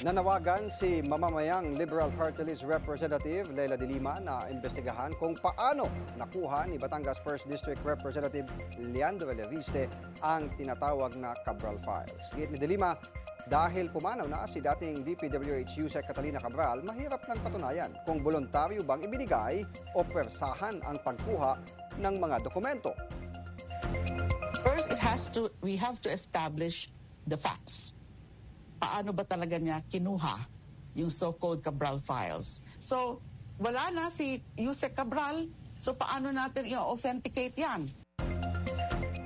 Nanawagan si mamamayang Liberal Party List Representative Leila de Lima na imbestigahan kung paano nakuha ni Batangas 1st District Representative Leandro Leviste ang tinatawag na Cabral Files. Giit ni de Lima, dahil pumanaw na si dating DPWH Yusek Catalina Cabral, mahirap ng patunayan kung voluntaryo bang ibinigay o persahan ang pagkuha ng mga dokumento. First, we have to establish the facts. Paano ba talaga niya kinuha yung so-called Cabral files? So, wala na si Yusek Cabral, so paano natin i-authenticate yan?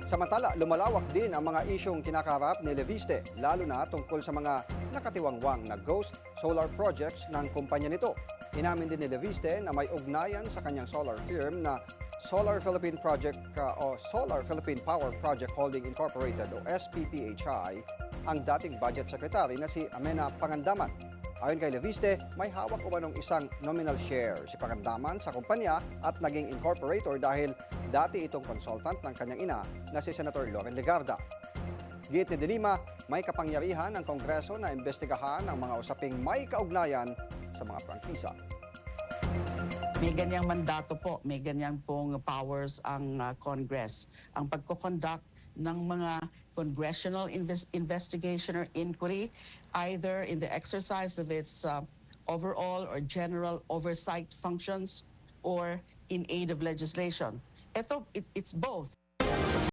Samantala, lumalawak din ang mga isyong kinakaharap ni Leviste, lalo na tungkol sa mga nakatiwangwang na ghost solar projects ng kumpanya nito. Inamin din ni Leviste na may ugnayan sa kanyang solar firm na Solar Philippine Project o Solar Philippine Power Project Holding Incorporated o SPPHI ang dating budget secretary na si Amena Pangandaman. Ayon kay Leviste, may hawak umanong isang nominal share si Pangandaman sa kumpanya at naging incorporator dahil dati itong consultant ng kanyang ina na si Senator Loren Legarda. Giit ni de Lima, may kapangyarihan ng Kongreso na imbestigahan ang mga usaping may kaugnayan sa mga prangkisa. May ganyang mandato po, may ganyan pong powers ang Congress. Ang pagkoconduct ng mga congressional investigation or inquiry, either in the exercise of its overall or general oversight functions or in aid of legislation. It's both.